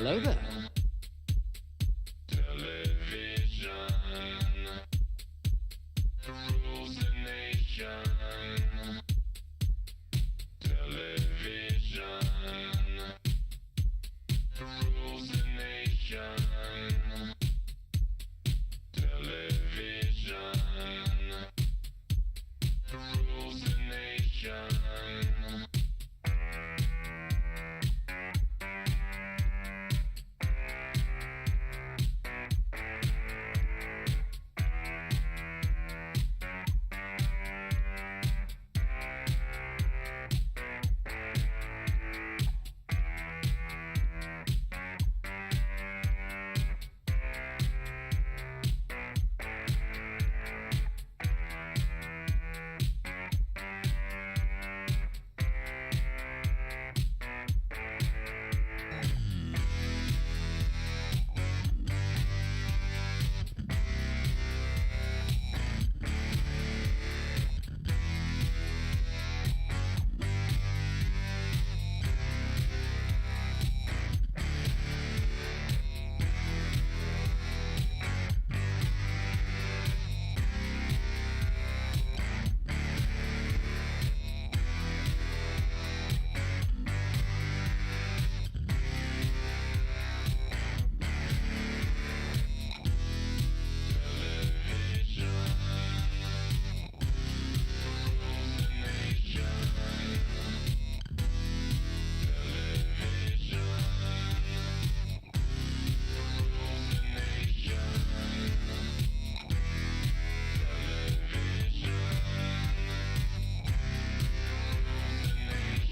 Hello there. Television rules the nation. Television rules the nation. Television rules the nation.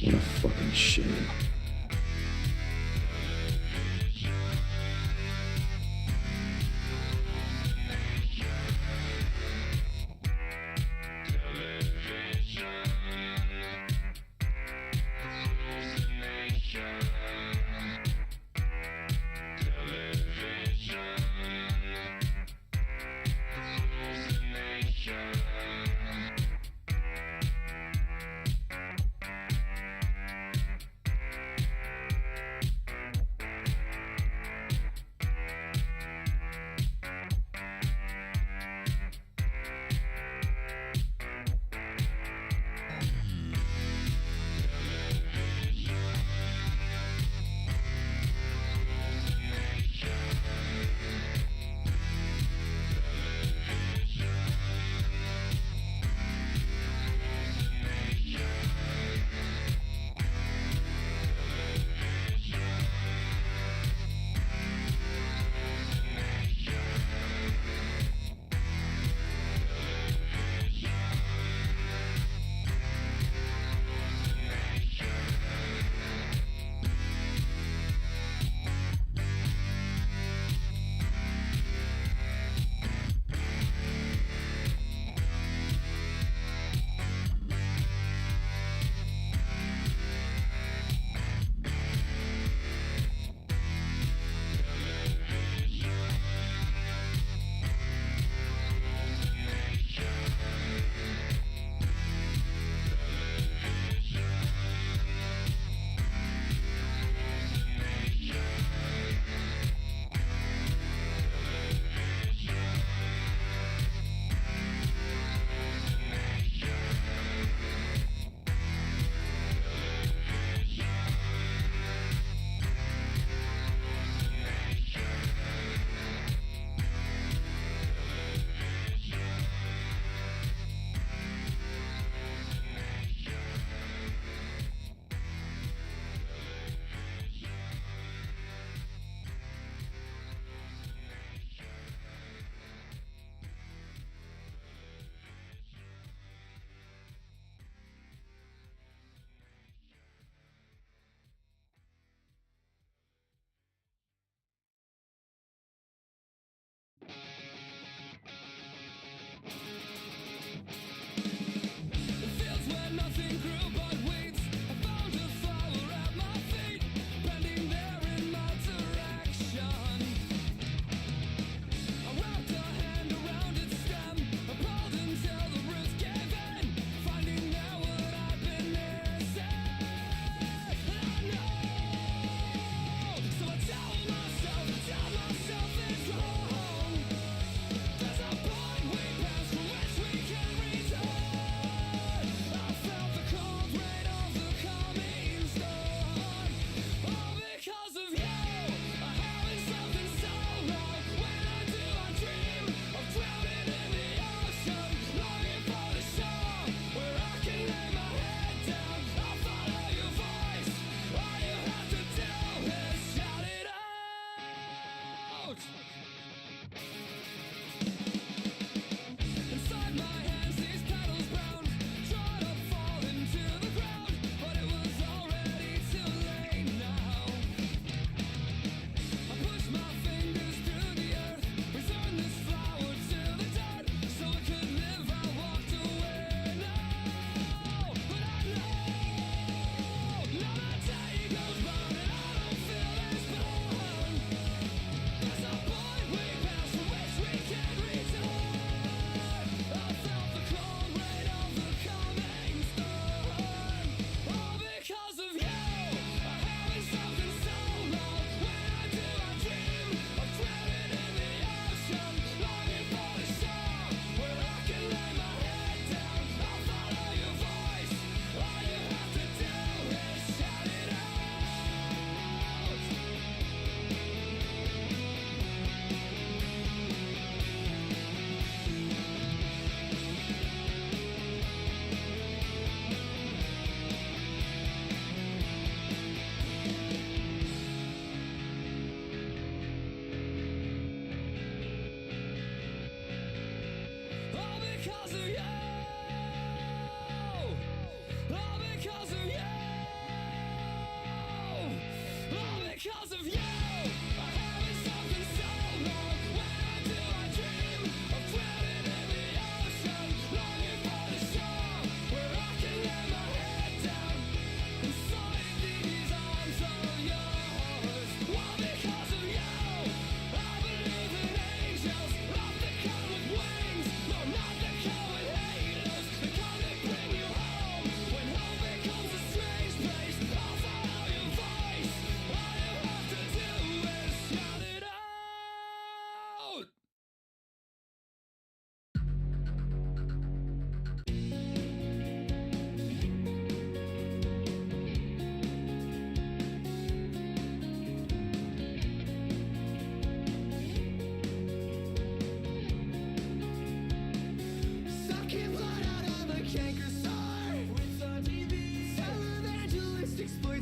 What a fucking shame.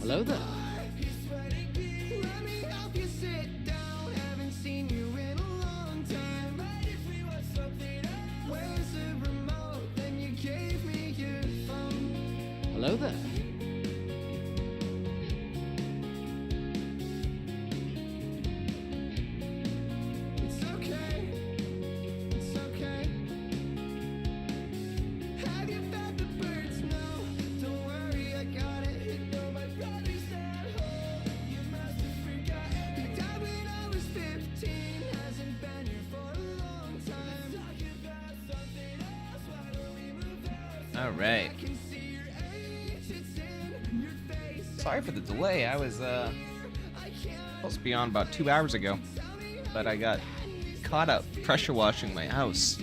Hello there. Hello there. It's okay. It's okay. Have you fed the birds? No. Don't worry, I got it. You know my brother's at home. You must have forgotten. He died when I was 15. Hasn't been here for a long time. Let's talk about something else. Why don't we move on? All right. I can see your age. It's in your face. Sorry for the delay. I was supposed to be on about 2 hours ago, but I got caught up pressure washing my house.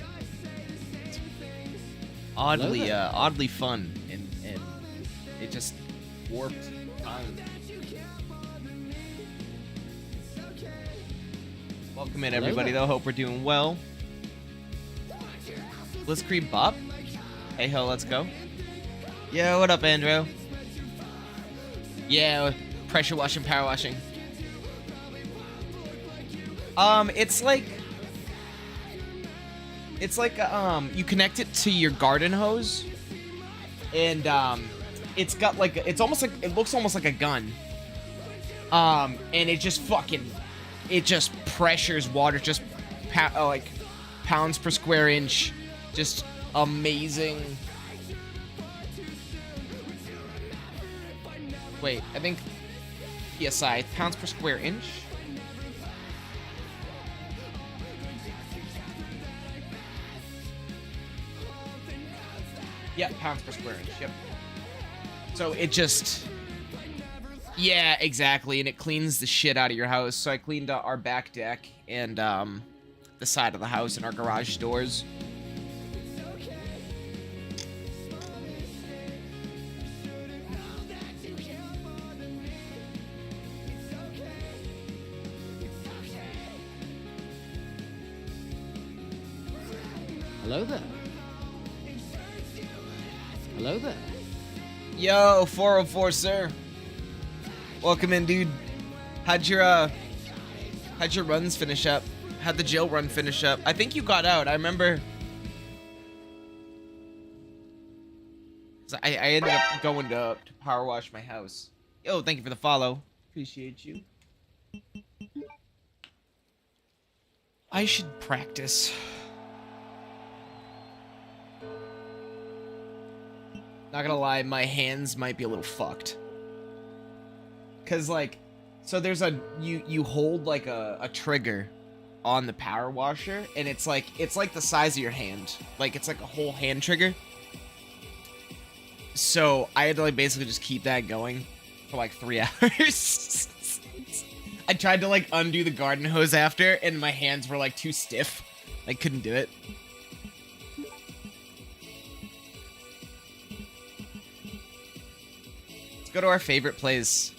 Oddly, oddly fun, and it just warped time. Welcome in, everybody. Though, hope we're doing well. Blitzkrieg Bob. Hey ho, let's go. Yo, what up, Andrew? Yeah, pressure washing, power washing. It's like you connect it to your garden hose, and it's got like it looks almost like a gun. And it just pressures water, just like pounds per square inch, just amazing. Wait, I think PSI, pounds per square inch. Yeah, pounds per square inch, yep. So it just... Yeah, exactly, and it cleans the shit out of your house. So I cleaned our back deck and the side of the house and our garage doors. Hello there. Hello there. Yo, 404, sir. Welcome in, dude. How'd your runs finish up? How'd the jail run finish up? I think you got out. I remember. I ended up going to power wash my house. Yo, thank you for the follow. Appreciate you. I should practice. Not gonna lie, my hands might be a little fucked. Cause like, so there's you hold like a trigger on the power washer, and it's like the size of your hand. Like it's like a whole hand trigger. So I had to like basically just keep that going for like 3 hours. I tried to like undo the garden hose after, and my hands were like too stiff. I couldn't do it. Go to our favorite place.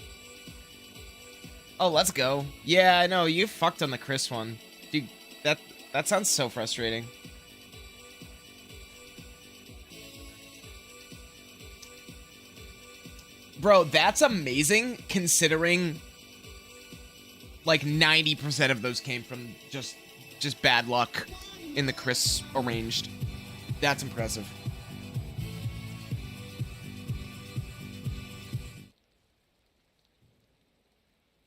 Oh, let's go. Yeah, I know, you fucked on the Chris one. Dude, that sounds so frustrating. Bro, that's amazing considering like 90% of those came from just bad luck in the Chris arranged. That's impressive.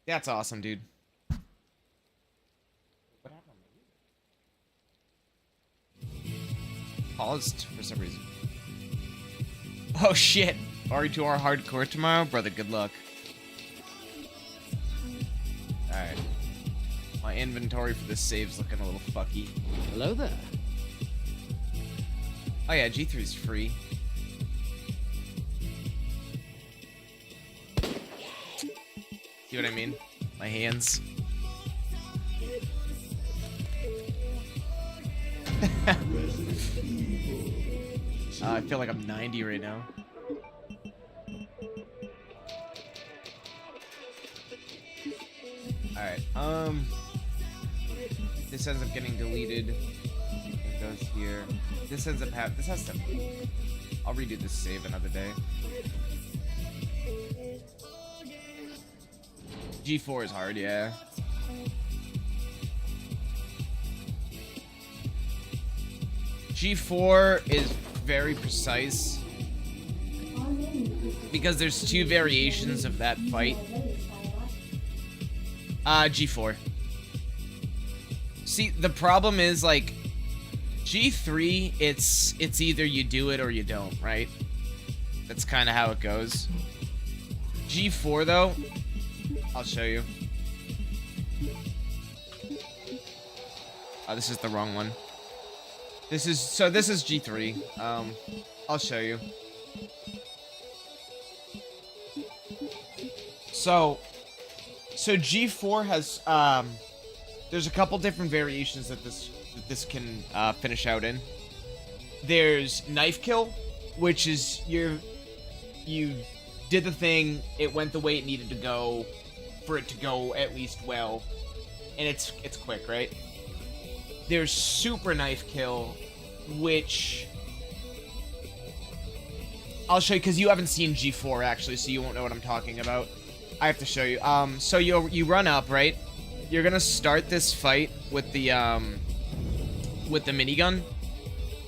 That's awesome, dude. What happened? Paused for some reason. Oh shit. RE4R hardcore tomorrow? Brother, good luck. Alright. My inventory for this save's looking a little fucky. Hello there. Oh yeah, G3's free. See what I mean? My hands. I feel like I'm 90 right now. Alright, this ends up getting deleted. It goes here. This ends up this has to... I'll redo this save another day. G4 is hard, yeah. G4 is very precise because there's two variations of that fight. G4. See, the problem is, like, G3, it's either you do it or you don't, right? That's kind of how it goes. G4, though, I'll show you. Oh, this is the wrong one. This is G3. I'll show you. So G4 has, there's a couple different variations that this can finish out in. There's knife kill, which is you did the thing, it went the way it needed to go for it to go at least well, and it's quick, right? There's super knife kill, which I'll show you because you haven't seen G4 actually, so you won't know what I'm talking about. I have to show you. So you run up, right? You're gonna start this fight with the minigun.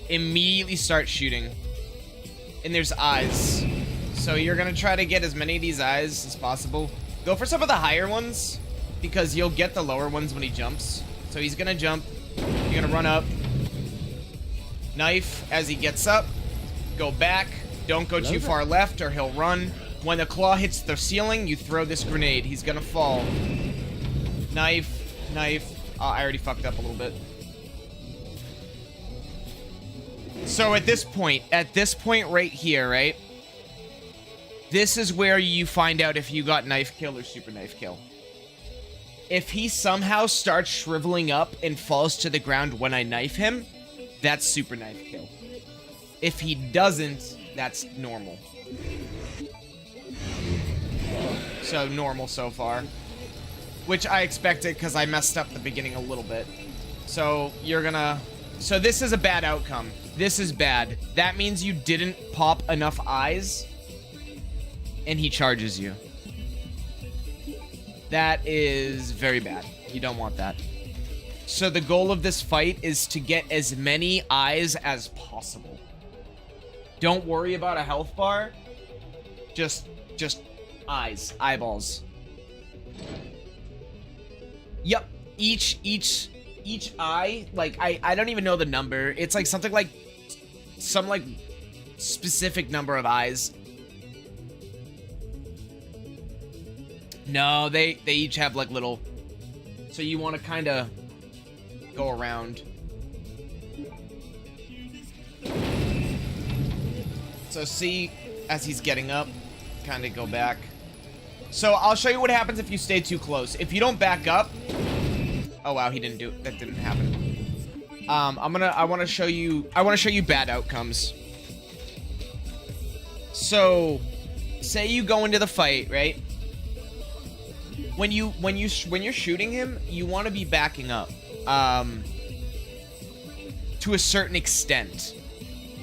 Immediately start shooting, and there's eyes. So you're gonna try to get as many of these eyes as possible. Go for some of the higher ones because you'll get the lower ones when he jumps. So he's gonna jump. You're gonna run up. Knife as he gets up. Go back. Don't go too far left or he'll run. When the claw hits the ceiling, you throw this grenade. He's gonna fall. Knife, knife. Oh, I already fucked up a little bit. So at this point right here, right? This is where you find out if you got knife kill or super knife kill. If he somehow starts shriveling up and falls to the ground when I knife him, that's super knife kill. If he doesn't, that's normal. So normal so far. Which I expected because I messed up the beginning a little bit. So you're gonna... So this is a bad outcome. This is bad. That means you didn't pop enough eyes and he charges you. That is very bad. You don't want that. So the goal of this fight is to get as many eyes as possible. Don't worry about a health bar. Just eyes, eyeballs. Yep. Each eye, like I don't even know the number. It's like something like some like specific number of eyes. No, they each have like little. So you want to kind of go around. So see, as he's getting up, kind of go back. So I'll show you what happens if you stay too close. If you don't back up. Oh wow, he didn't do it. That didn't happen. I want to show you bad outcomes. So, say you go into the fight, right? When you're shooting him, you want to be backing up. To a certain extent.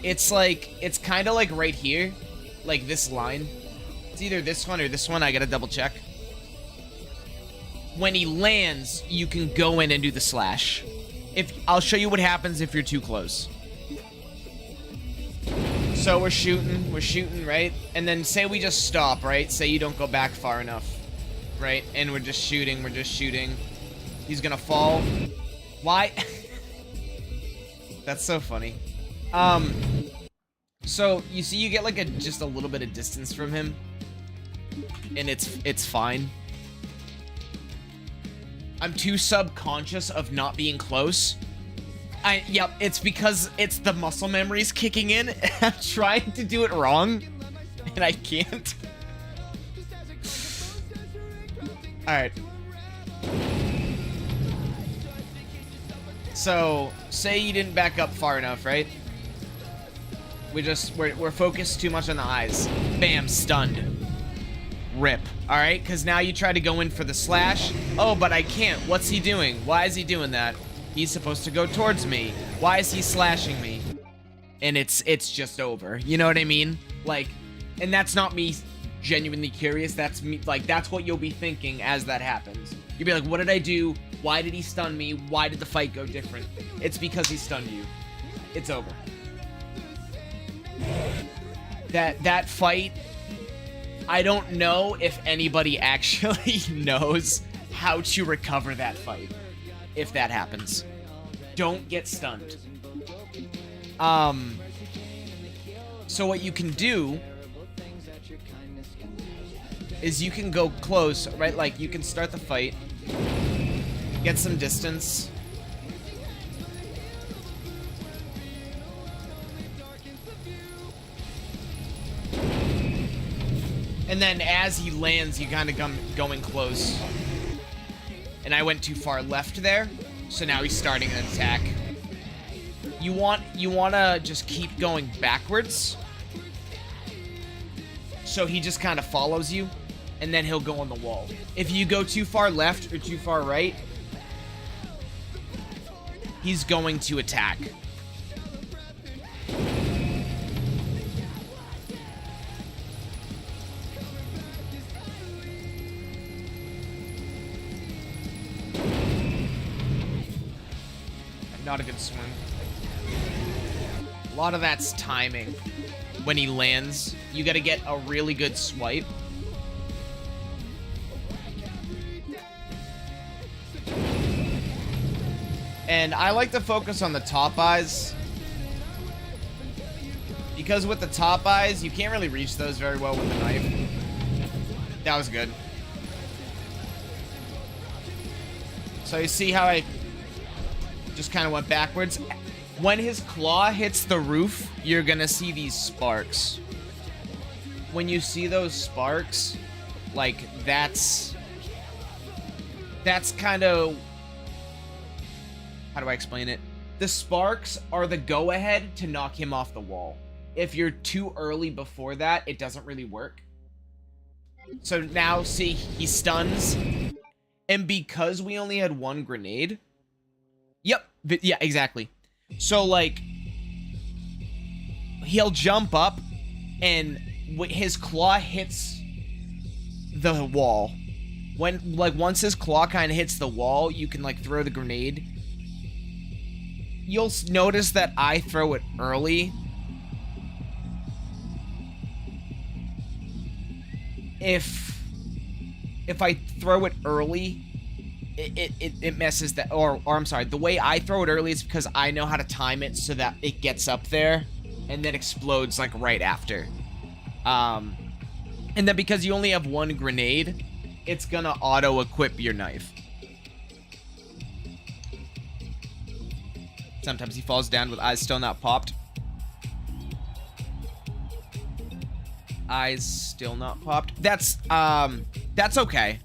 It's kind of like right here, like this line. It's either this one or this one. I gotta double check. When he lands, you can go in and do the slash. I'll show you what happens if you're too close. So we're shooting, right? And then say we just stop, right? Say you don't go back far enough, right? And we're just shooting. He's gonna fall. Why? That's so funny. So you see, you get like just a little bit of distance from him, and it's fine. I'm too subconscious of not being close. Yep, it's because it's the muscle memories kicking in. I'm trying to do it wrong, and I can't. Alright. So, say you didn't back up far enough, right? We're focused too much on the eyes. Bam, stunned. Rip. Alright, because now you try to go in for the slash. Oh, but I can't. What's he doing? Why is he doing that? He's supposed to go towards me. Why is he slashing me? And it's just over. You know what I mean? Like, and that's not me genuinely curious, that's me. Like, that's what you'll be thinking as that happens. You'll be like, what did I do? Why did he stun me? Why did the fight go different? It's because he stunned you. It's over. That fight, I don't know if anybody actually knows how to recover that fight if that happens. Don't get stunned. So what you can do is you can go close, right? Like, you can start the fight, get some distance. And then as he lands, you kind of going close. And I went too far left there, so now he's starting an attack. You want to just keep going backwards, so he just kind of follows you, and then he'll go on the wall. If you go too far left or too far right, he's going to attack. Not a good swing. A lot of that's timing. When he lands, you gotta get a really good swipe. And I like to focus on the top eyes, because with the top eyes, you can't really reach those very well with the knife. That was good. So you see how I just kind of went backwards? When his claw hits the roof, you're gonna see these sparks. When you see those sparks, like, that's kind of... How do I explain it? The sparks are the go-ahead to knock him off the wall. If you're too early before that, it doesn't really work. So now, see, he stuns. And because we only had one grenade... Yep, yeah, exactly. So, like, he'll jump up, and his claw hits the wall. When, like, once his claw kind of hits the wall, you can, like, throw the grenade. You'll notice that I throw it early. If I throw it early, it messes that, or I'm sorry, the way I throw it early is because I know how to time it so that it gets up there and then explodes, like, right after. And then because you only have one grenade, it's gonna auto-equip your knife. Sometimes he falls down with eyes still not popped. Eyes still not popped. That's okay.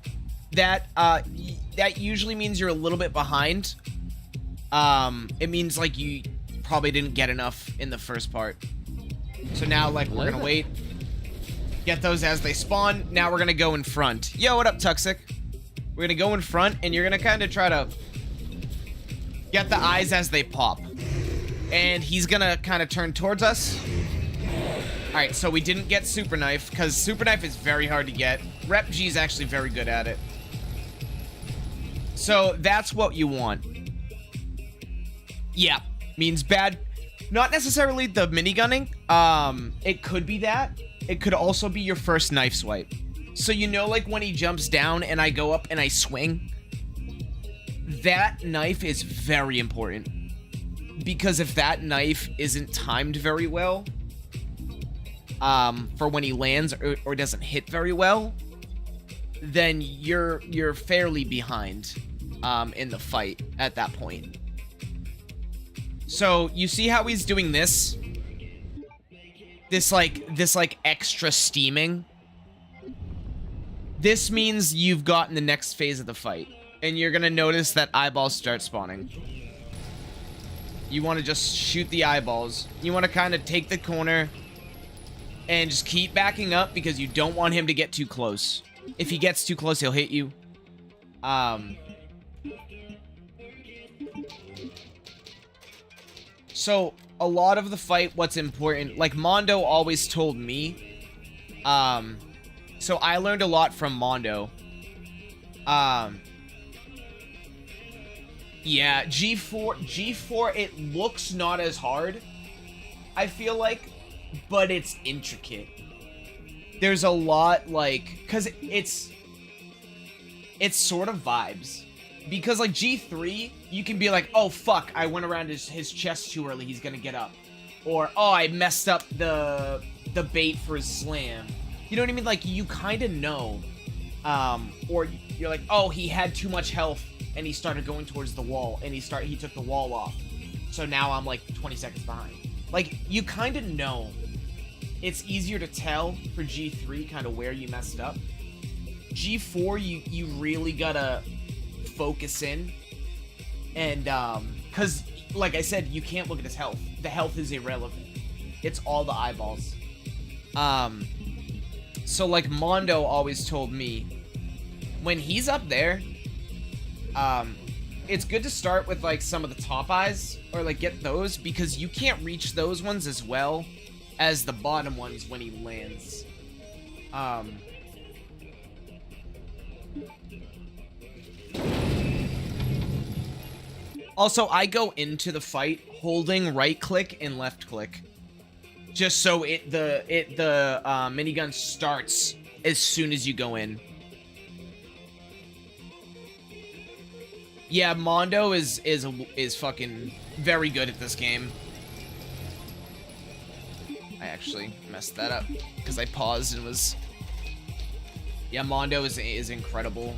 That usually means you're a little bit behind. It means, like, you probably didn't get enough in the first part. So now, like, we're gonna wait. Get those as they spawn. Now we're gonna go in front. Yo, what up, Tuxic? We're gonna go in front, and you're gonna kind of try to get the eyes as they pop. And he's gonna kind of turn towards us. Alright, so we didn't get Super Knife, because Super Knife is very hard to get. Rep G is actually very good at it. So, that's what you want. Yeah, means bad. Not necessarily the minigunning. It could be that. It could also be your first knife swipe. So, you know, like, when he jumps down and I go up and I swing? That knife is very important. Because if that knife isn't timed very well, for when he lands or doesn't hit very well, then you're fairly behind in the fight at that point. So you see how he's doing this? This like extra steaming. This means you've gotten the next phase of the fight, and you're gonna notice that eyeballs start spawning. You want to just shoot the eyeballs. You want to kind of take the corner and just keep backing up because you don't want him to get too close. If he gets too close, he'll hit you. So, a lot of the fight, what's important, like Mondo always told me, So I learned a lot from Mondo. Yeah, G4, it looks not as hard, I feel like, but it's intricate. There's a lot, like, because it's sort of vibes. Because, like, G3, you can be like, oh, fuck, I went around his chest too early, he's gonna get up. Or, oh, I messed up the bait for his slam. You know what I mean? Like, you kind of know. Or you're like, oh, he had too much health, and he started going towards the wall, and he took the wall off. So now I'm, like, 20 seconds behind. Like, you kind of know. It's easier to tell for G3 kind of where you messed up. G4, you really gotta focus in. And, because, like I said, you can't look at his health. The health is irrelevant. It's all the eyeballs. So, like, Mondo always told me, when he's up there, it's good to start with, like, some of the top eyes, or, like, get those, because you can't reach those ones as well as the bottom ones when he lands. Also, I go into the fight holding right click and left click, just so the minigun starts as soon as you go in. Yeah, Mondo is fucking very good at this game. I actually messed that up because I paused and was. Yeah, Mondo is incredible.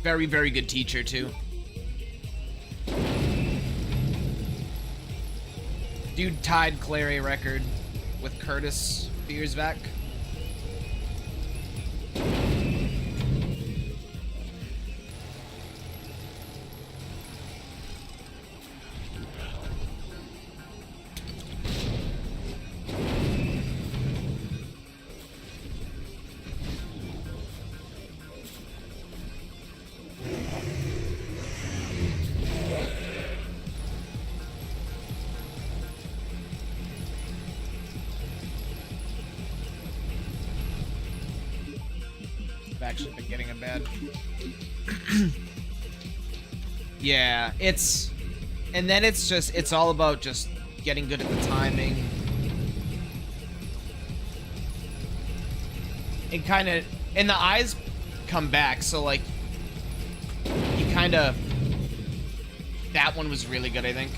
Very, very good teacher too. Dude tied Clary record with Curtis Biersvac. Actually been getting a bad. Yeah, and then it's all about just getting good at the timing. And the eyes come back, so like, you that one was really good, I think.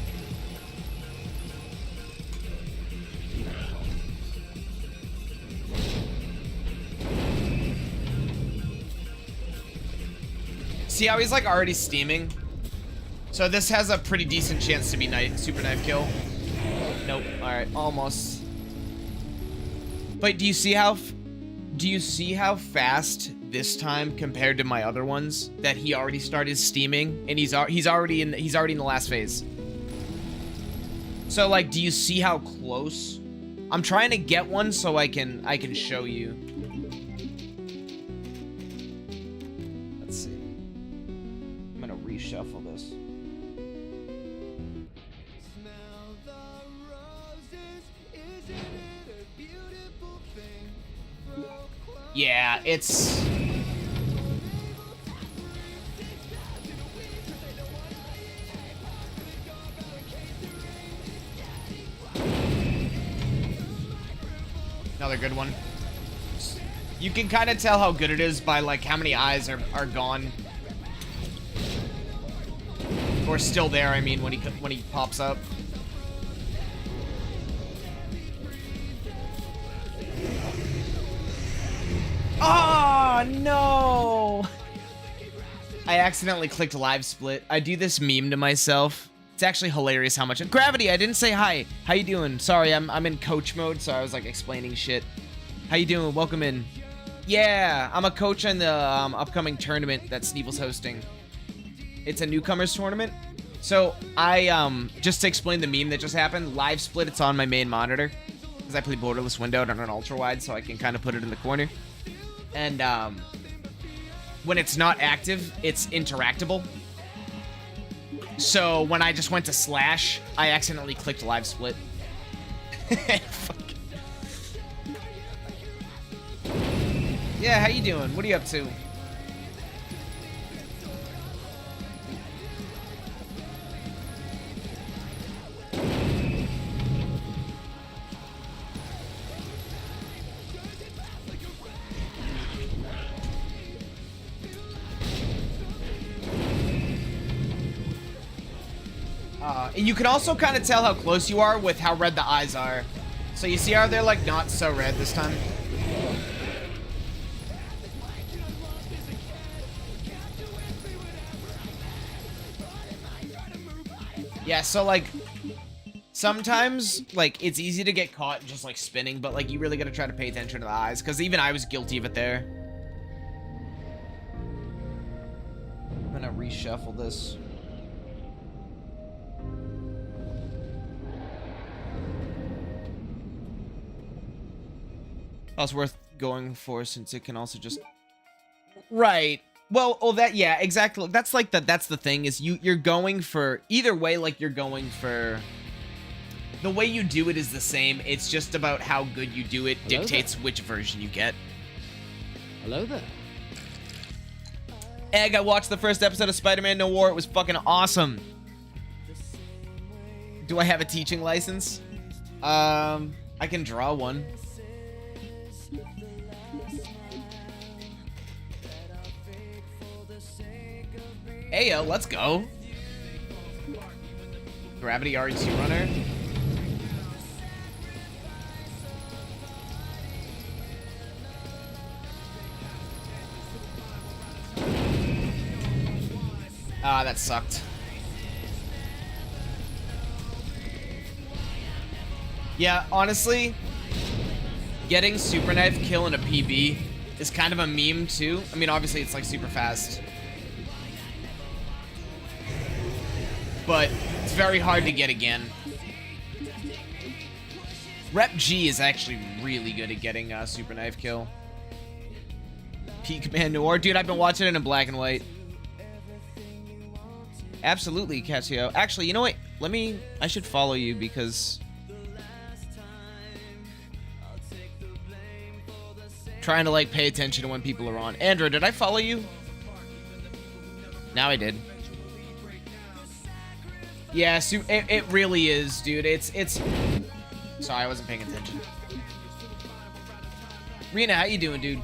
See how he's like already steaming? So this has a pretty decent chance to be super knife kill. Nope. Alright, almost. But do you see how fast this time compared to my other ones that he already started steaming and he's already in the last phase. So like, do you see how close? I'm trying to get one so I can show you. Reshuffle this. Smell the roses, isn't it a beautiful thing? Yeah, it's. Another good one. You can kind of tell how good it is by like how many eyes are gone. Or still there, I mean, when he pops up. Oh, no! I accidentally clicked live split. I do this meme to myself. It's actually hilarious how much. Gravity, I didn't say hi. How you doing? Sorry, I'm in coach mode, so I was like explaining shit. How you doing? Welcome in. Yeah, I'm a coach on the upcoming tournament that Sneevel's hosting. It's a newcomers tournament. So I just to explain the meme that just happened, live split, it's on my main monitor because I play borderless windowed on an ultra wide, so I can kind of put it in the corner. And when it's not active, it's interactable. So when I just went to slash, I accidentally clicked live split. Fuck. Yeah, how you doing? What are you up to? And you can also kind of tell how close you are with how red the eyes are. So you see how they're like not so red this time? Yeah, so like sometimes like it's easy to get caught just like spinning, but like you really gotta try to pay attention to the eyes, because even I was guilty of it there. I'm gonna reshuffle this. That's worth going for since it can also just... Right. Well, oh, that, yeah, exactly. That's like that's the thing is you're going for either way, like you're going for the way you do it is the same. It's just about how good you do it dictates which version you get. Hello there. Egg, I watched the first episode of Spider-Man No War. It was fucking awesome. Do I have a teaching license? I can draw one. Ayo, let's go. Gravity RE2 runner. Ah, that sucked. Yeah, honestly, getting super knife kill in a PB is kind of a meme too. I mean, obviously it's like super fast, but it's very hard to get again. Rep G is actually really good at getting a super knife kill. Peak Man Noir, dude, I've been watching it in black and white. Absolutely, Casio. Actually, you know what? I should follow you because trying to like pay attention to when people are on. Andrew, did I follow you? Now I did. Yeah, so it really is, dude. It's sorry, I wasn't paying attention. Rena, how you doing, dude?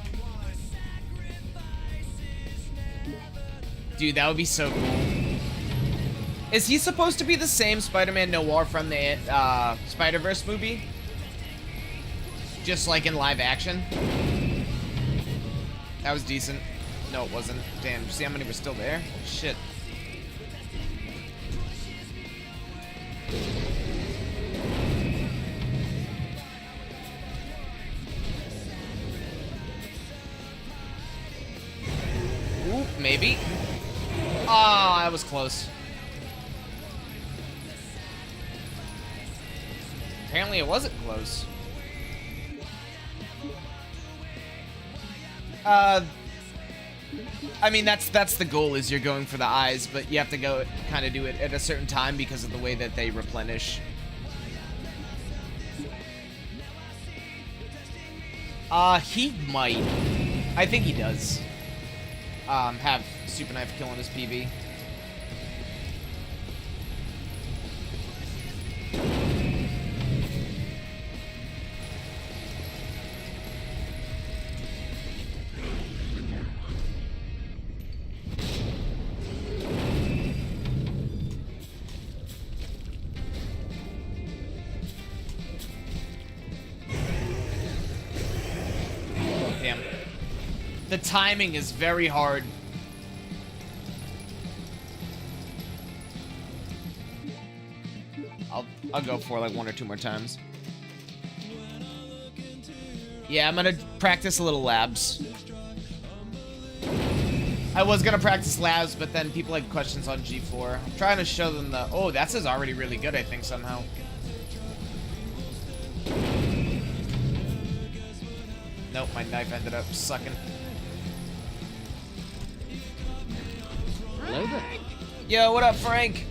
Dude, that would be so cool. Is he supposed to be the same Spider-Man Noir from the Spider-Verse movie? Just like in live action? That was decent. No, it wasn't. Damn, see how many were still there? Shit. Ooh, maybe. Ah, that was close. Apparently it wasn't close. I mean, that's the goal, is you're going for the eyes, but you have to go kind of do it at a certain time because of the way that they replenish. He might. I think he does. Have Super Knife killing his PB. Damn. The timing is very hard. I'll go for like one or two more times. Yeah, I'm gonna practice a little labs. I was gonna practice labs, but then people had questions on G4. I'm trying to show them the... Oh, that's already really good, I think, somehow. Nope, my knife ended up sucking. Hello there. Yo, what up, Frank?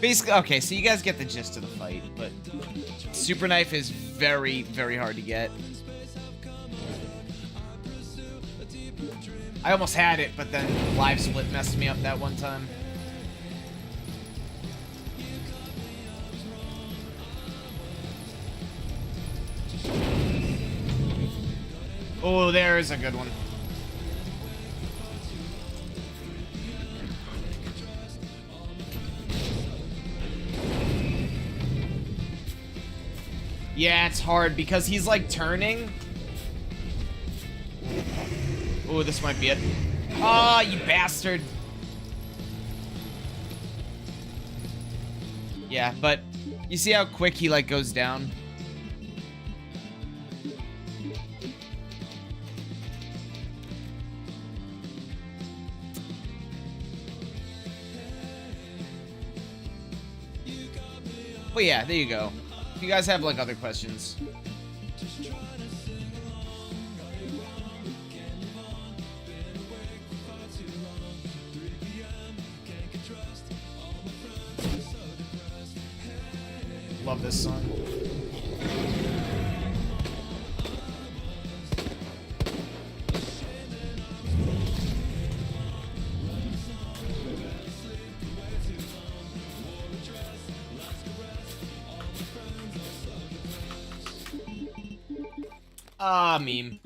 Basically, okay, so you guys get the gist of the fight, but Super Knife is very, very hard to get. I almost had it, but then Live Split messed me up that one time. Oh, there's a good one. Yeah, it's hard because he's like turning. Oh, this might be it. Oh, you bastard. Yeah, but you see how quick he like goes down? But yeah, there you go. If you guys have like other questions. Love this song. Ah, meme.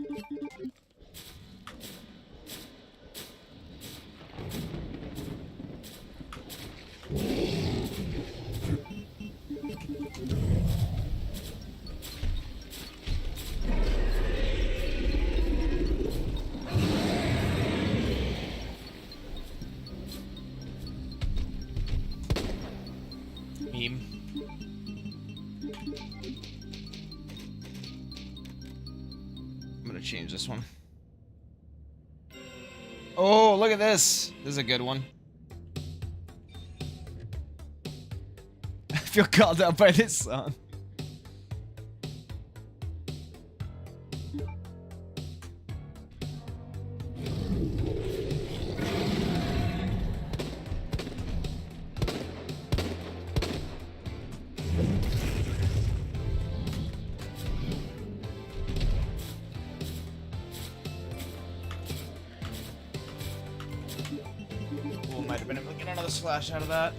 Meme. I'm gonna change this one. Oh, look at this. This is a good one. I feel called out by this song. Oh, might have been able to get another slash out of that.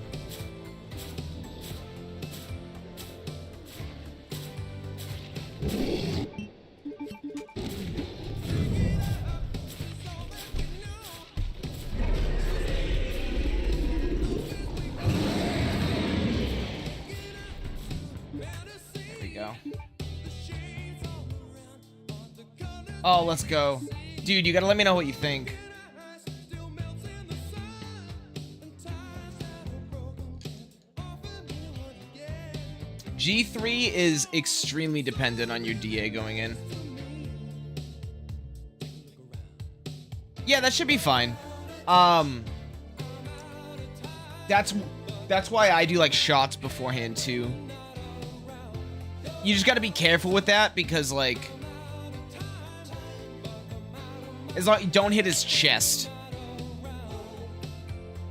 There we go. Oh, let's go. Dude, you gotta let me know what you think. G3 is extremely dependent on your DA going in. Yeah, that should be fine. That's why I do like shots beforehand too. You just gotta be careful with that because like, as long as you don't hit his chest.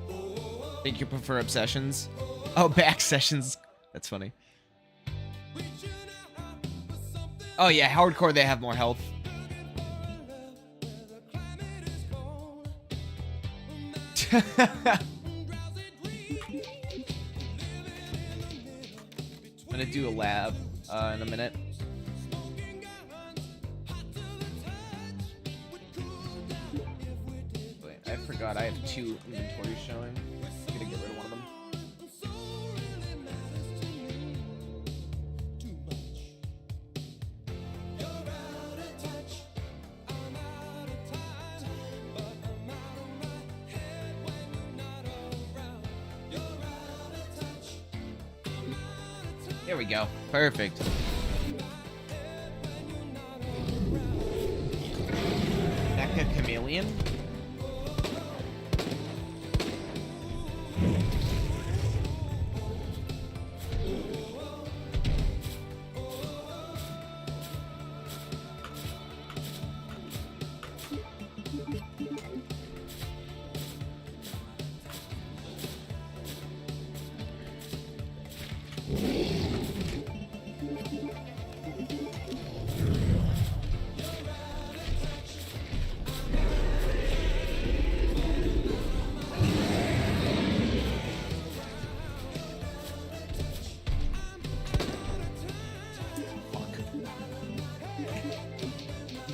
I think you prefer obsessions. Oh, back sessions. That's funny. Oh yeah, hardcore, they have more health. I'm gonna do a lab in a minute. Wait, I forgot I have 2 inventories showing. I'm gonna get rid of one of them. There we go. Perfect. Becca Chameleon?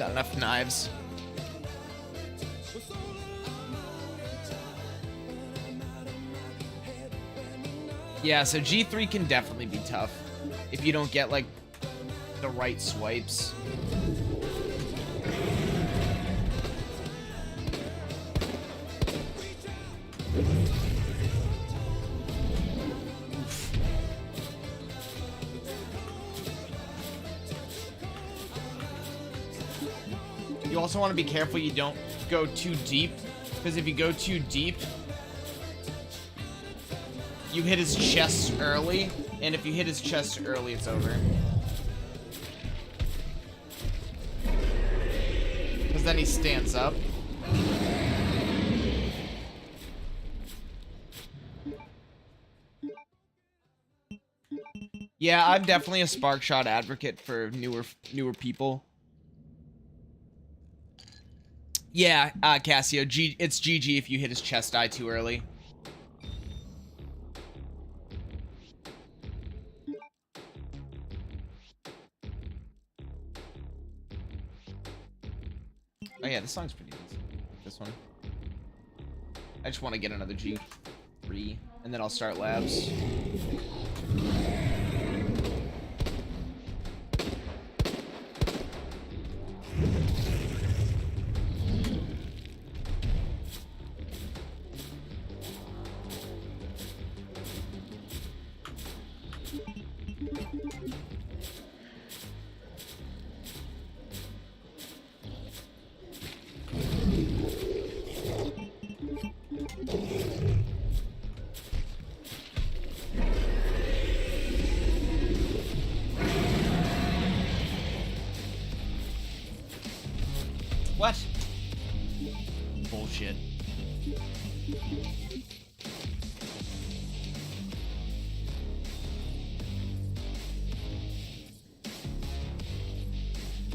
Not enough knives. Yeah, so G3 can definitely be tough if you don't get, like, the right swipes. Oof. You also want to be careful you don't go too deep, because if you go too deep, you hit his chest early, and if you hit his chest early, it's over. Because then he stands up. Yeah, I'm definitely a spark shot advocate for newer people. Yeah, Cassio, it's GG if you hit his chest eye too early. Oh yeah, this song's pretty decent. This one. I just want to get another G3, and then I'll start labs. What? Bullshit.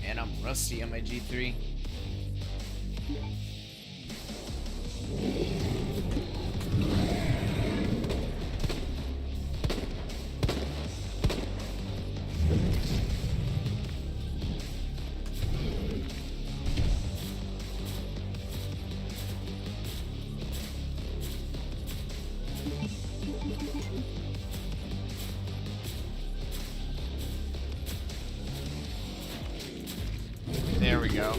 And I'm rusty on my G3. There we go.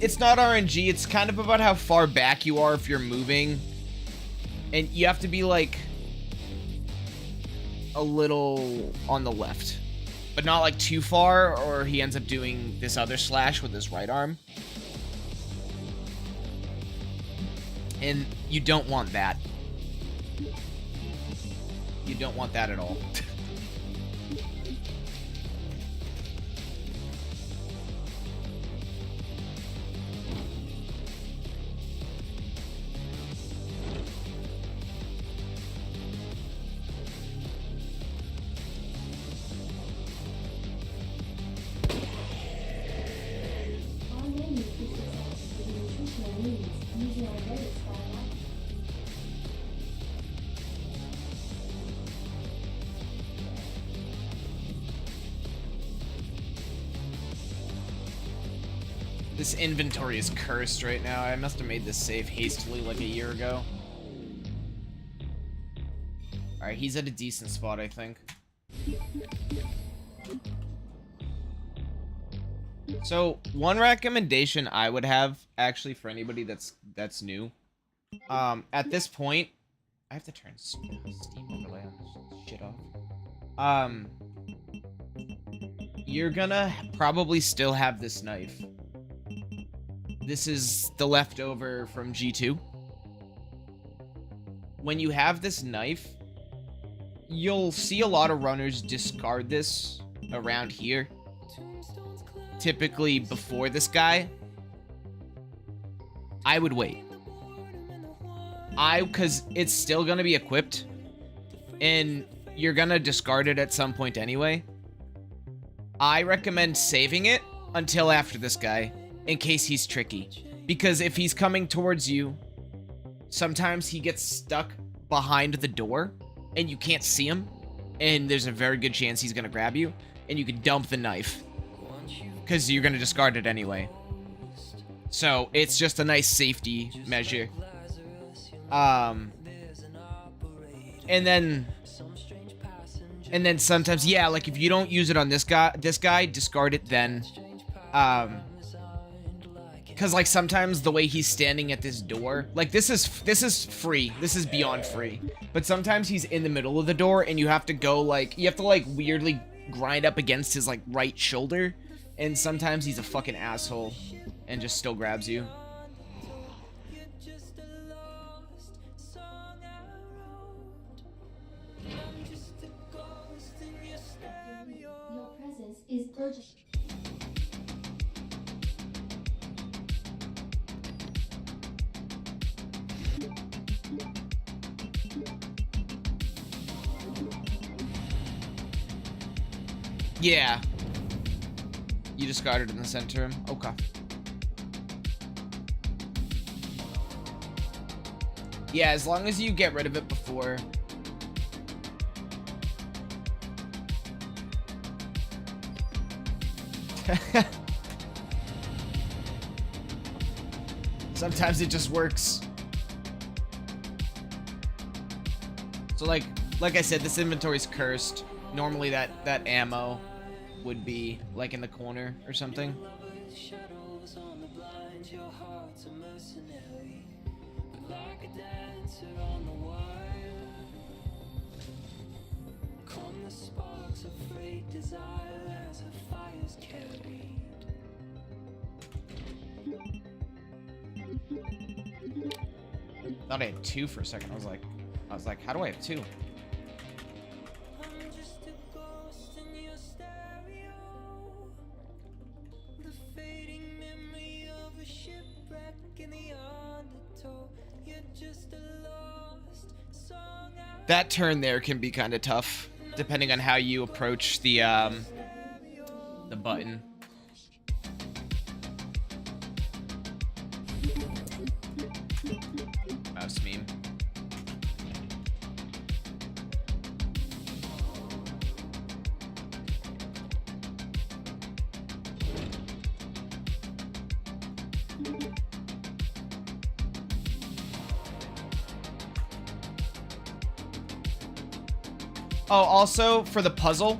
It's not RNG, it's kind of about how far back you are if you're moving. And you have to be, like, a little on the left. But not, like, too far, or he ends up doing this other slash with his right arm. And you don't want that. You don't want that at all. This inventory is cursed right now. I must have made this save hastily like a year ago. Alright, he's at a decent spot, I think. So, one recommendation I would have, actually, for anybody that's new, at this point, I have to turn Steam overlay on this shit off. You're gonna probably still have this knife. This is the leftover from G2. When you have this knife, you'll see a lot of runners discard this around here. Typically before this guy. I would wait. Because it's still gonna be equipped. And you're gonna discard it at some point anyway. I recommend saving it until after this guy, in case he's tricky. Because if he's coming towards you, sometimes he gets stuck behind the door, and you can't see him, and there's a very good chance he's gonna grab you, and you can dump the knife. Because you're gonna discard it anyway. So, it's just a nice safety measure. And then sometimes, yeah, like if you don't use it on this guy, discard it then. Because like sometimes the way he's standing at this door, like this is free, this is beyond free. But sometimes he's in the middle of the door and you have to go like, you have to like weirdly grind up against his like right shoulder. And sometimes he's a fucking asshole and just still grabs you. Your presence is urgent. Yeah. You discarded in the center. Okay. Yeah, as long as you get rid of it before. Sometimes it just works. So like I said, this inventory's cursed. Normally that ammo would be like in the corner or something. Thought I had two for a second. I was like, how do I have two? That turn there can be kind of tough, depending on how you approach the button. Mouse meme. Oh, also, for the puzzle,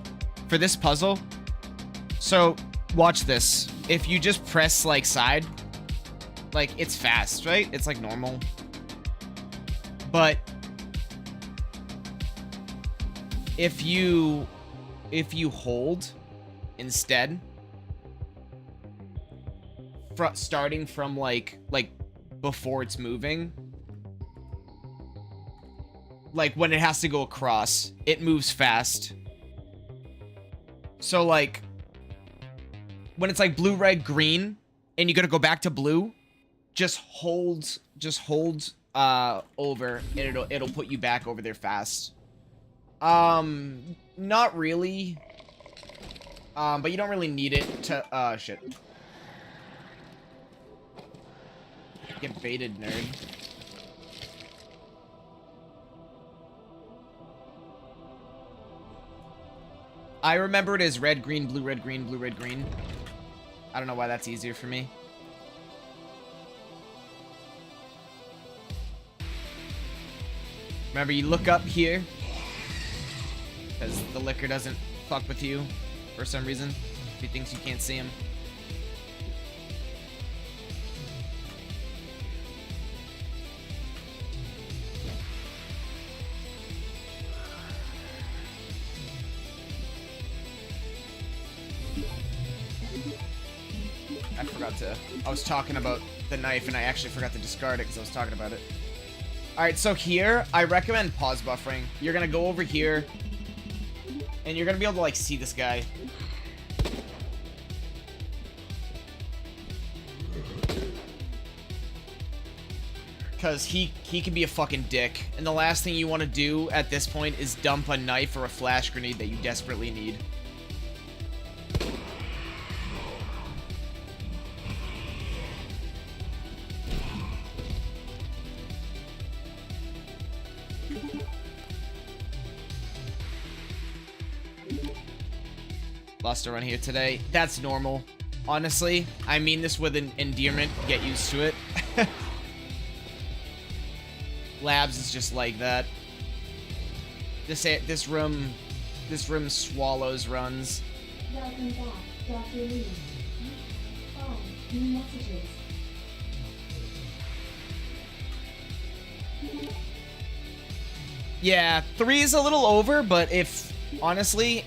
for this puzzle, so, watch this. If you just press, like, side, like, it's fast, right? It's, like, normal. But, if you hold, instead, starting from, like, before it's moving, like, when it has to go across, it moves fast. So, like, when it's, like, blue, red, green, and you gotta go back to blue, just hold, over, and it'll put you back over there fast. Not really. But you don't really need it to, shit. Get baited, nerd. I remember it as red, green, blue, red, green, blue, red, green. I don't know why that's easier for me. Remember, you look up here. Because the liquor doesn't fuck with you for some reason. He thinks you can't see him. I was talking about the knife and I actually forgot to discard it because I was talking about it. Alright, so here, I recommend pause buffering. You're gonna go over here and you're gonna be able to, like, see this guy. Because he can be a fucking dick. And the last thing you want to do at this point is dump a knife or a flash grenade that you desperately need. Lost a run here today. That's normal. Honestly, I mean this with an endearment. Get used to it. Labs is just like that. This room swallows runs. Welcome back, Dr. Lee. 5 new messages. Yeah, 3 is a little over, but honestly,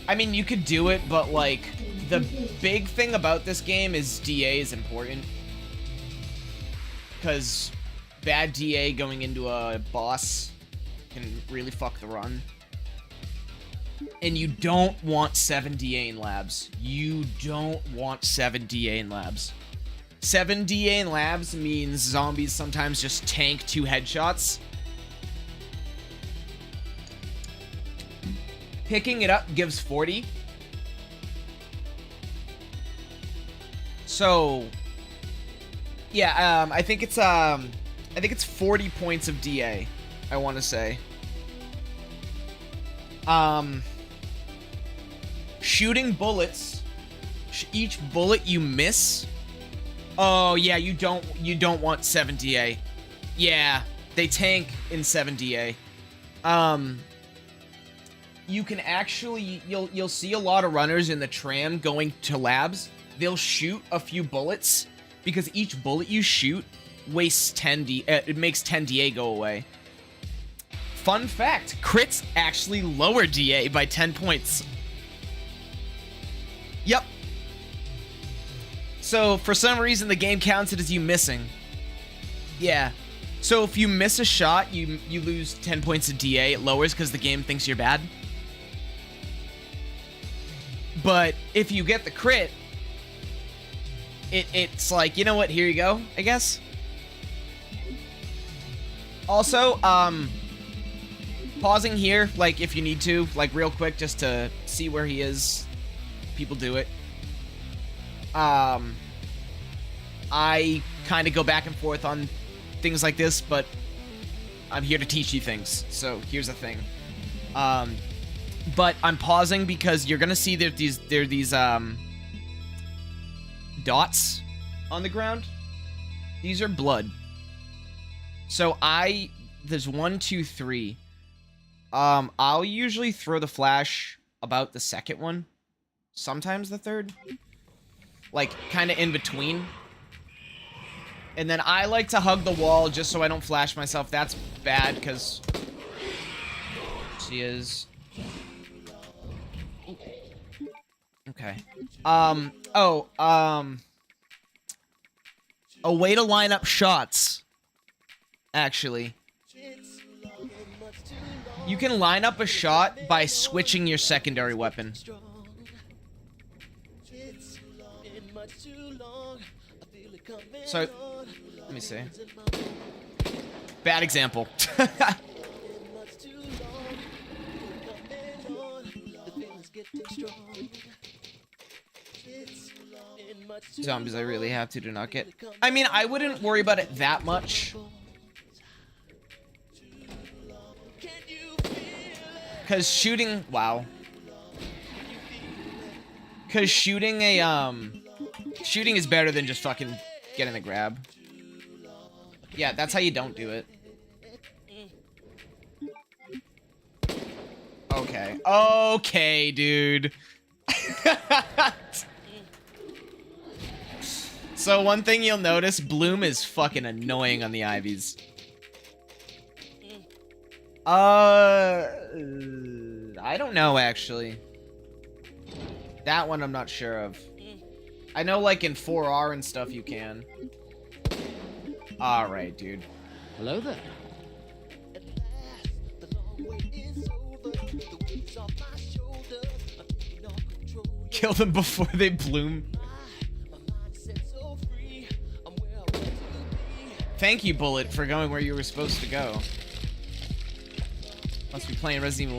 I mean, you could do it, but, like, the big thing about this game is DA is important. Because bad DA going into a boss can really fuck the run. And you don't want 7 DA in labs. You don't want 7 DA in labs. 7 DA in labs means zombies sometimes just tank 2 headshots. Picking it up gives 40. So, yeah, I think it's 40 points of DA, I want to say. Shooting bullets, each bullet you miss. Oh yeah, you don't want 7 DA. Yeah, they tank in 7 DA. You can actually, you'll see a lot of runners in the tram going to labs. They'll shoot a few bullets because each bullet you shoot wastes 10 DA. It makes 10 DA go away. Fun fact, crits actually lower DA by 10 points. Yep. So, for some reason, the game counts it as you missing. Yeah. So, if you miss a shot, you lose 10 points of DA. It lowers because the game thinks you're bad. But if you get the crit, it's like, you know what, here you go, I guess. Also, pausing here, like, if you need to, like, real quick, just to see where he is. People do it. I kind of go back and forth on things like this, but I'm here to teach you things. So here's the thing. But I'm pausing because you're gonna see there are these dots on the ground. These are blood. So there's 1, 2, 3. I'll usually throw the flash about the second one. Sometimes the third. Like, kind of in between. And then I like to hug the wall just so I don't flash myself. That's bad, because... She is... Okay. A way to line up shots, actually. You can line up a shot by switching your secondary weapon. So, let me see. Bad example. Zombies I really have to do not get. I mean, I wouldn't worry about it that much. Cause shooting, wow. Cause shooting shooting is better than just fucking getting a grab. Yeah, that's how you don't do it. Okay. Okay, dude. So one thing you'll notice, Bloom is fucking annoying on the Ivies. I don't know, actually. That one I'm not sure of. I know, like, in 4R and stuff you can. Alright, dude. Hello there. Kill them before they bloom. Thank you, Bullet, for going where you were supposed to go. Must be playing Resident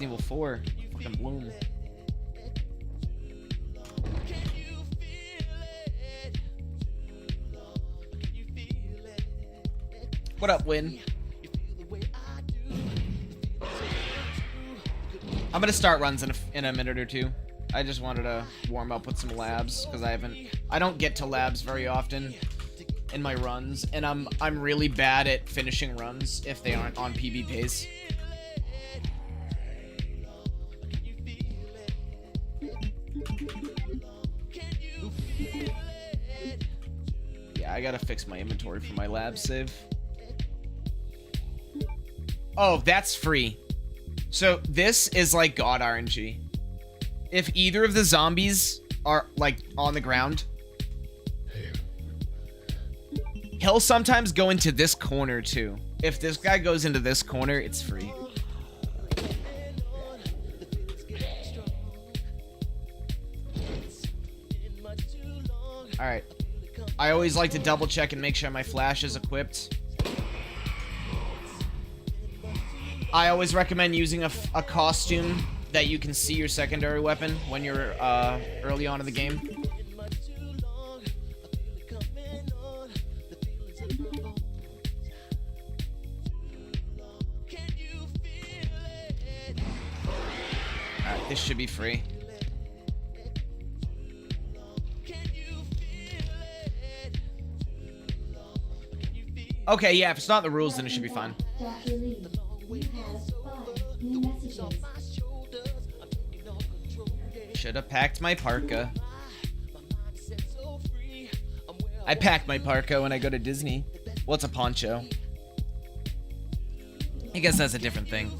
Evil 4. Fucking bloom. What up, Win? I'm gonna start runs in a minute or two. I just wanted to warm up with some labs because I don't get to labs very often in my runs, and I'm really bad at finishing runs if they aren't on PB pace. Yeah, I gotta fix my inventory for my lab save. Oh, that's free. So this is like God RNG. If either of the zombies are like on the ground, he'll sometimes go into this corner too. If this guy goes into this corner, it's free. Alright. I always like to double check and make sure my flash is equipped. I always recommend using a costume that you can see your secondary weapon when you're early on in the game. Alright, this should be free. Okay, yeah, if it's not the rules, then it should be fine. Dr. Lee, you have 5 new messages. Should have packed my parka. I pack my parka when I go to Disney. Well, it's a poncho. I guess that's a different thing.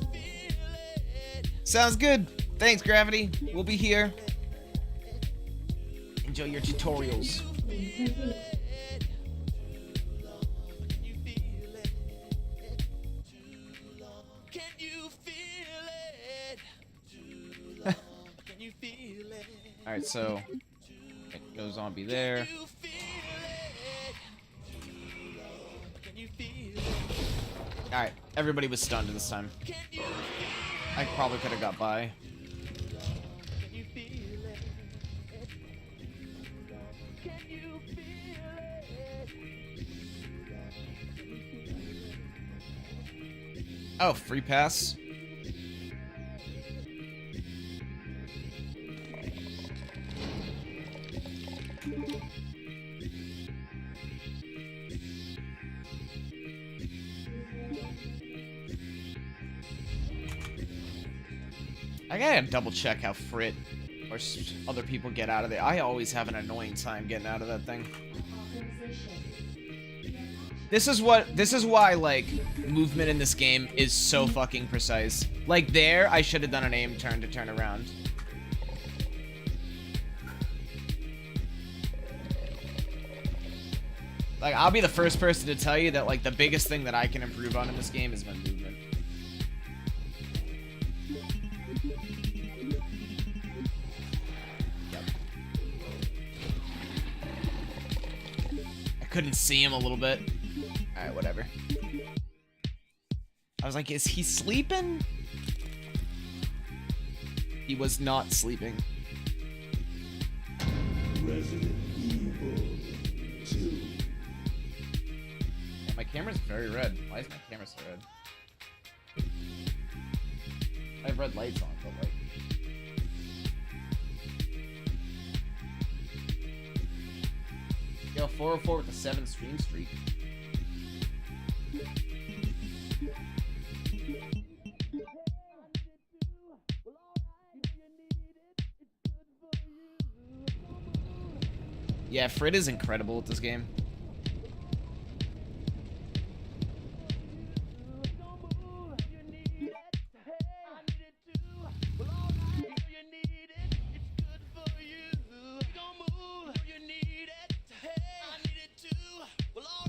Sounds good. Thanks, Gravity. We'll be here. Enjoy your tutorials. Complete. Alright, so it goes on be there. Alright, everybody was stunned this time. I probably could have got by. Oh, free pass. I gotta double check how Frit or other people get out of there. I always have an annoying time getting out of that thing. This is why like movement in this game is so fucking precise. Like there, I should have done an aim turn to turn around. Like I'll be the first person to tell you that like the biggest thing that I can improve on in this game is my movement. Couldn't see him a little bit. Alright, whatever. I was like, is he sleeping? He was not sleeping. Resident Evil 2. Yeah, my camera's very red. Why is my camera so red? I have red lights on, but like... Yo, 404 with a 7 stream streak. Yeah, Frit is incredible at this game.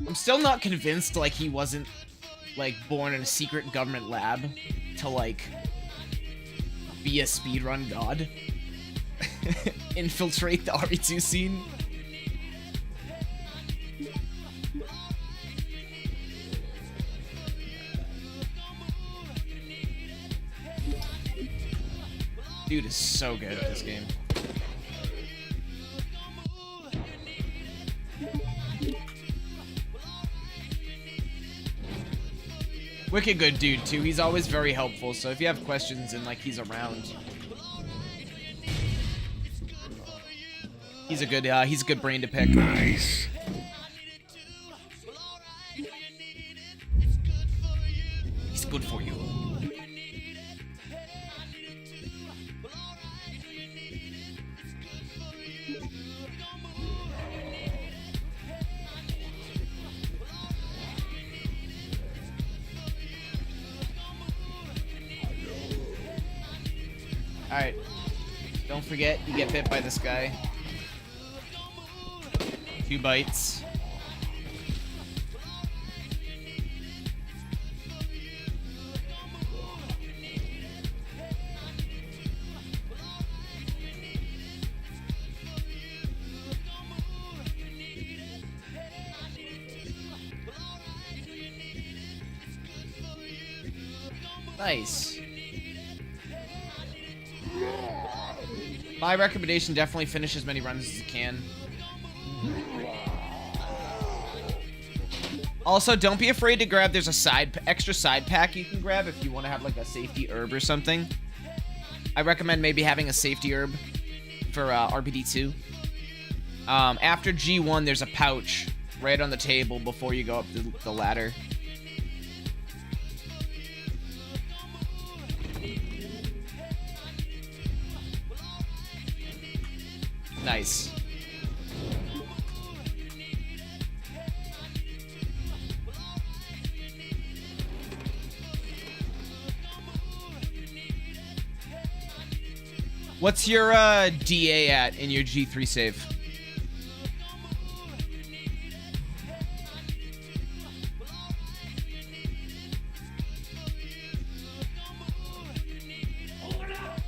I'm still not convinced, like, he wasn't, like, born in a secret government lab to, like, be a speedrun god. Infiltrate the RE2 scene. Dude is so good at this game. Wicked good dude, too. He's always very helpful, so if you have questions and, like, he's around... He's a good brain to pick. Nice. He's good for you. Alright. Don't forget, you get bit by this guy. 2 bites. Nice. My recommendation, definitely finish as many runs as you can. Also, don't be afraid to grab, there's a extra side pack you can grab if you want to have like a safety herb or something. I recommend maybe having a safety herb for RPD2. After G1, there's a pouch right on the table before you go up the ladder. Nice. What's your DA at in your G3 save? Open up!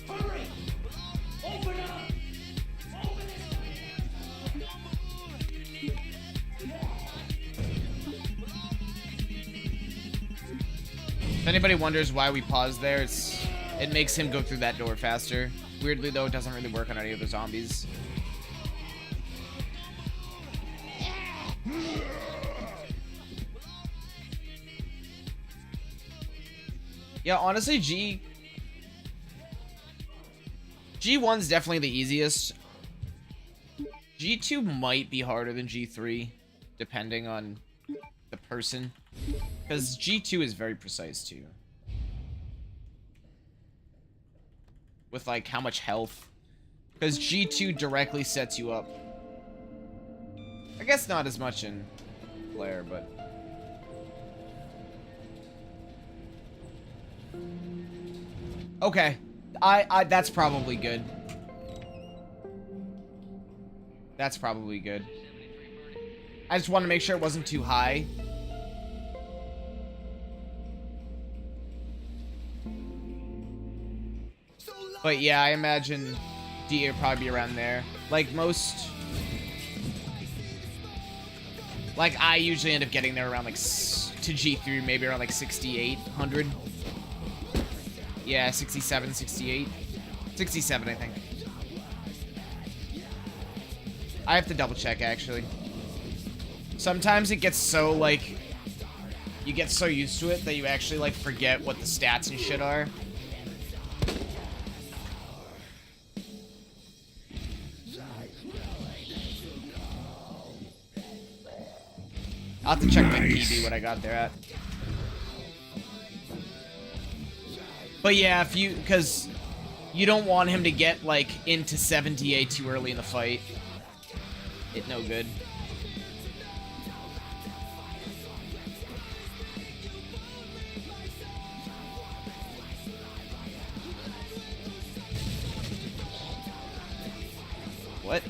Hurry! Open up! Open If anybody wonders why we paused there, it makes him go through that door faster. Weirdly, though, it doesn't really work on any of the zombies. Yeah, honestly, G1's definitely the easiest. G2 might be harder than G3, depending on the person. Because G2 is very precise, too. With, like, how much health. Because G2 directly sets you up. I guess not as much in Blair, but... Okay. That's probably good. That's probably good. I just want to make sure it wasn't too high. But yeah, I imagine D would probably be around there. Like most... Like, I usually end up getting there around, like, to G3, maybe around, like, 6,800. Yeah, 67, 68. 67, I think. I have to double check, actually. Sometimes it gets so, like... You get so used to it that you actually, like, forget what the stats and shit are. I'll have to check my PB what I got there at. But yeah, if you, because you don't want him to get, like, into 70A too early in the fight. It no good. What?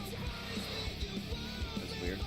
That's weird.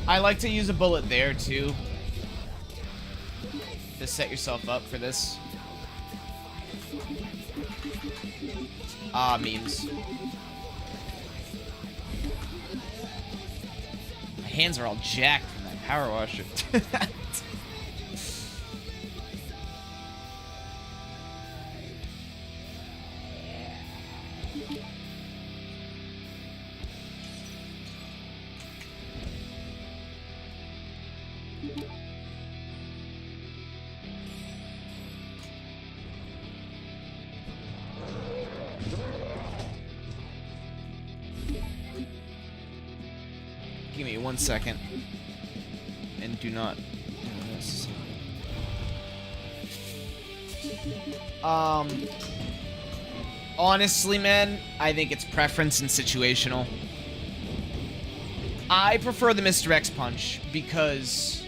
I like to use a bullet there too, to set yourself up for this. Ah, memes. My hands are all jacked from that power washer. Give me 1 second. And do not do this. Honestly, man, I think it's preference and situational. I prefer the Mr. X punch because